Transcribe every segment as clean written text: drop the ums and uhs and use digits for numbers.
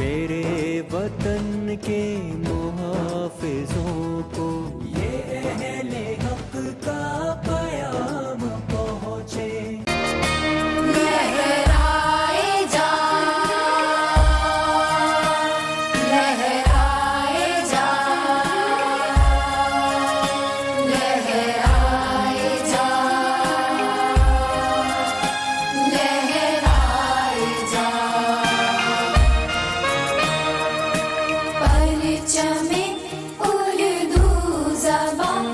मेरे वतन के मुहाफिजों को ये अहले हक का पयाम पहुँचे। लहराए जा, लहराए जा, लहराए जा, लहराए जा। परचमे उर्दू ज़बां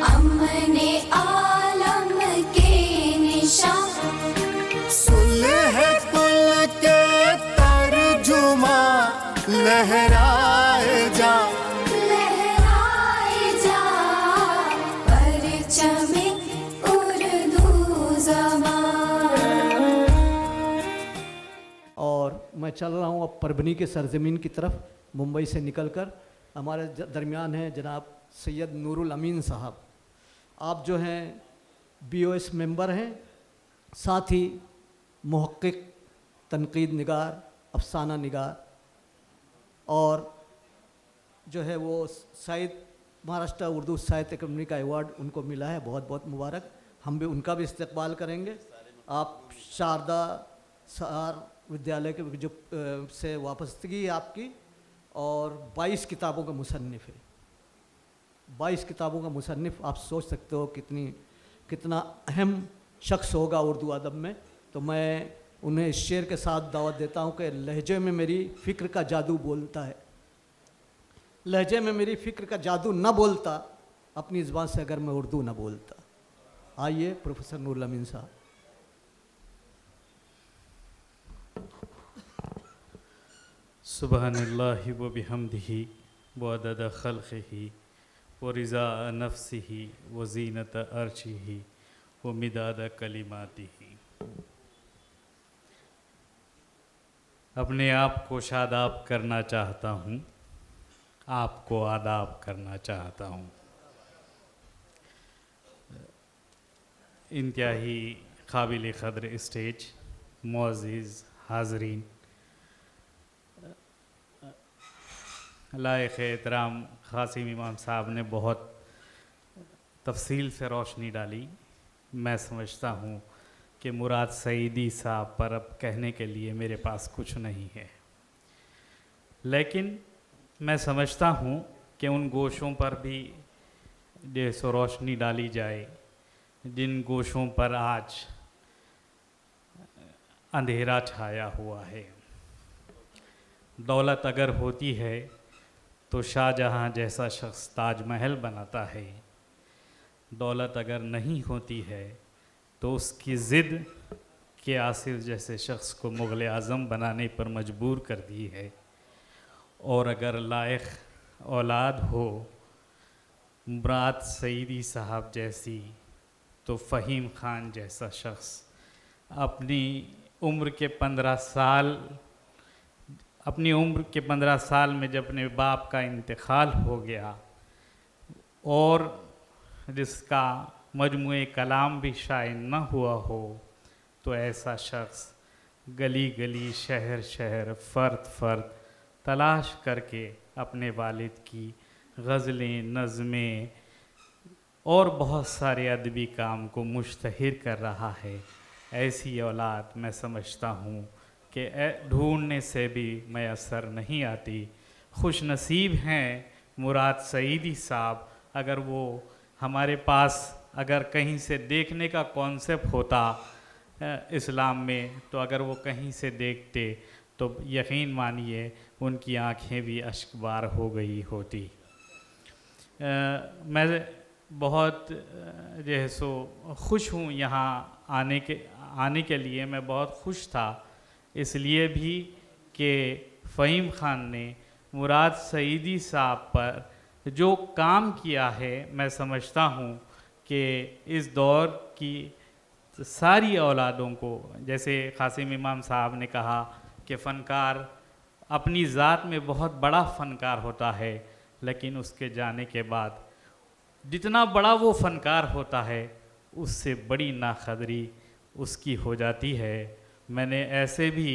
अमने आलम के निशान। सुलह कुल के तर्जुमा लहराए जा, लहराए जा, परचमे उर्दू ज़बां। और मैं चल रहा हूँ अब परभनी के सरजमीन की तरफ, मुंबई से निकलकर। हमारे दरमियान हैं जनाब सैयद नूरुल अमीन साहब। आप जो हैं BOS मेंबर हैं, साथ ही मुहक्किक, तनकीद निगार, अफसाना निगार, और जो है वो साहित्य महाराष्ट्र उर्दू साहित्य अकादमी का अवार्ड उनको मिला है, बहुत बहुत मुबारक। हम भी उनका भी इस्तकबाल करेंगे। आप शारदा सार विद्यालय के जो से वापसगी है आपकी, और 22 किताबों का मुसन्निफ़ है। 22 किताबों का मुसन्निफ़, आप सोच सकते हो कितना अहम शख्स होगा उर्दू अदब में। तो मैं उन्हें इस शेर के साथ दावत देता हूँ कि लहजे में मेरी फ़िक्र का जादू बोलता है। लहजे में मेरी फ़िक्र का जादू न बोलता, अपनी ज़बान से अगर मैं उर्दू न बोलता। आइए प्रोफेसर नूरुल अमीन साहब। सुबहानल्लाहि व बिहम्दिही व अदद खल्क़िही व रिज़ा नफ्सिही व ज़ीनत अर्शिही व मिदाद कलिमातिही। अपने आप को शादाब करना चाहता हूँ, आपको आदाब करना चाहता हूँ। इंतहाई काबिल क़द्र स्टेज, मुअज़्ज़िज़ हाज़रीन, लायक़ एहतराम क़ासिम इमाम साहब ने बहुत तफसील से रोशनी डाली। मैं समझता हूँ कि मुराद सईदी साहब पर अब कहने के लिए मेरे पास कुछ नहीं है, लेकिन मैं समझता हूँ कि उन गोशों पर भी जैसे रोशनी डाली जाए जिन गोशों पर आज अंधेरा छाया हुआ है। दौलत अगर होती है तो शाहजहाँ जैसा शख्स ताजमहल बनाता है। दौलत अगर नहीं होती है तो उसकी ज़िद के आसिर जैसे शख्स को मुग़ल आज़म बनाने पर मजबूर कर दी है। और अगर लायक औलाद हो मुराद सईदी साहब जैसी, तो फ़हीम ख़ान जैसा शख्स अपनी उम्र के 15 साल में जब अपने बाप का इंतकाल हो गया और जिसका मजमूए कलाम भी शाये न हुआ हो, तो ऐसा शख्स गली गली शहर शहर फ़र्द फ़र्द तलाश करके अपने वालिद की गज़लें, नज़में और बहुत सारे अदबी काम को मुश्तहिर कर रहा है। ऐसी औलाद मैं समझता हूँ कि ढूंढने से भी मैसर नहीं आती। खुश नसीब हैं मुराद सईदी साहब। अगर वो हमारे पास अगर कहीं से देखने का कॉन्सेप्ट होता इस्लाम में, तो अगर वो कहीं से देखते तो यकीन मानिए उनकी आँखें भी अश्कबार हो गई होती। मैं बहुत जो है सो खुश हूँ यहाँ आने के लिए। मैं बहुत खुश था इसलिए भी कि फ़हीम ख़ान ने मुराद सईदी साहब पर जो काम किया है, मैं समझता हूँ कि इस दौर की सारी औलादों को, जैसे क़ासिम इमाम साहब ने कहा कि फ़नकार अपनी ज़ात में बहुत बड़ा फ़नकार होता है, लेकिन उसके जाने के बाद जितना बड़ा वो फ़नकार होता है उससे बड़ी नाक़दरी उसकी हो जाती है। मैंने ऐसे भी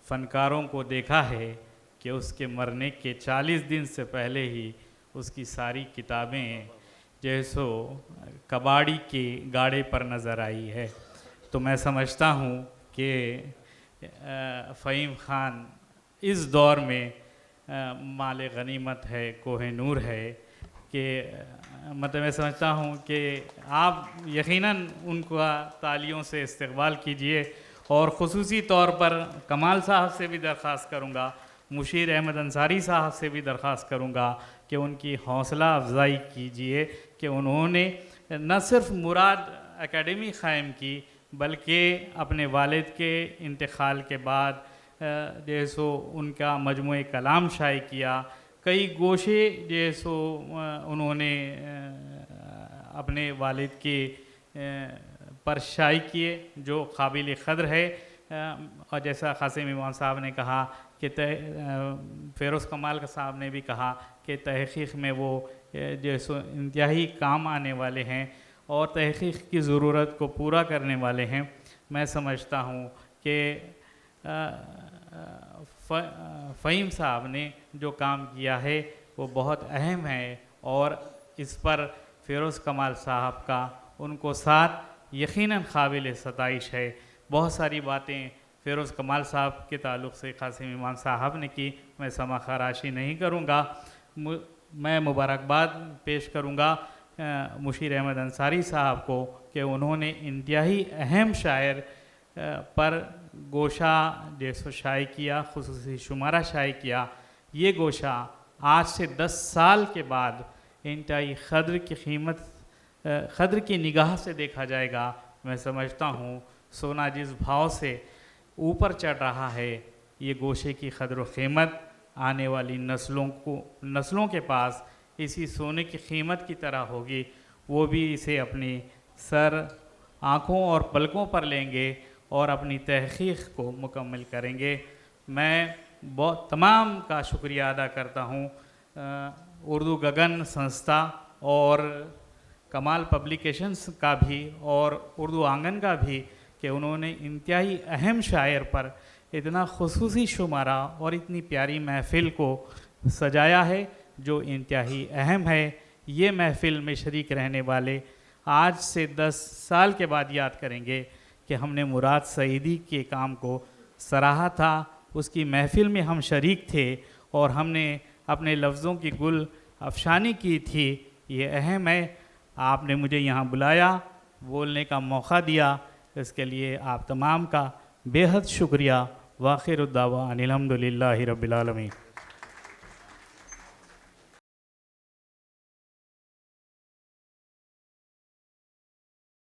فنکاروں کو دیکھا ہے کہ اس کے مرنے کے 40 دن سے پہلے ہی اس کی ساری کتابیں جیسو کباڑی کے گاڑے پر نظر آئی ہے. تو میں سمجھتا ہوں کہ فہیم خان اس دور میں مال غنیمت ہے, کوہ نور ہے, کہ مطلب میں سمجھتا ہوں کہ آپ یقیناً ان کا تالیوں سے استقبال کیجئے. اور خصوصی طور پر کمال صاحب سے بھی درخواست کروں گا, مشیر احمد انصاری صاحب سے بھی درخواست کروں گا کہ ان کی حوصلہ افزائی کیجئے کہ انہوں نے نہ صرف مراد اکیڈمی قائم کی بلکہ اپنے والد کے انتقال کے بعد جیسو ان کا مجموعہ کلام شائع کیا. کئی گوشے جیسو انہوں نے اپنے والد کے پر شائع کیے جو قابل قدر ہے. اور جیسا قاسم امام صاحب نے کہا کہ فیروز کمال صاحب نے بھی کہا کہ تحقیق میں وہ جیسو انتہائی کام آنے والے ہیں اور تحقیق کی ضرورت کو پورا کرنے والے ہیں. میں سمجھتا ہوں کہ فہیم صاحب نے جو کام کیا ہے وہ بہت اہم ہے اور اس پر فیروز کمال صاحب کا ان کو ساتھ یقیناً قابل ستائش ہے. بہت ساری باتیں فیروز کمال صاحب کے تعلق سے قاسم امام صاحب نے کی, میں سما خراشی نہیں کروں گا. میں مبارکباد پیش کروں گا مشیر احمد انصاری صاحب کو کہ انہوں نے انتہائی اہم شاعر پر گوشہ جیسو شائع کیا, خصوصی شمارہ شائع کیا. یہ گوشہ آج سے 10 سال کے بعد انتہائی قدر کی نگاہ سے دیکھا جائے گا. میں سمجھتا ہوں سونا جس بھاؤ سے اوپر چڑھ رہا ہے, یہ گوشے کی قدر و قیمت آنے والی نسلوں کے پاس اسی سونے کی قیمت کی طرح ہوگی. وہ بھی اسے اپنی سر, آنکھوں اور پلکوں پر لیں گے اور اپنی تحقیق کو مکمل کریں گے. میں تمام کا شکریہ ادا کرتا ہوں اردو گگن سنستھا اور کمال پبلیکیشنز کا بھی اور اردو آنگن کا بھی کہ انہوں نے انتہائی اہم شاعر پر اتنا خصوصی شمارہ اور اتنی پیاری محفل کو سجایا ہے جو انتہائی اہم ہے. یہ محفل میں شریک رہنے والے آج سے 10 سال کے بعد یاد کریں گے کہ ہم نے مراد سعیدی کے کام کو سراہا تھا, اس کی محفل میں ہم شریک تھے اور ہم نے اپنے لفظوں کی گل افشانی کی تھی. یہ اہم ہے. آپ نے مجھے یہاں بلایا, بولنے کا موقع دیا, اس کے لیے آپ تمام کا بے حد شکریہ. وآخر الدعوانا الحمدللہ رب العالمین.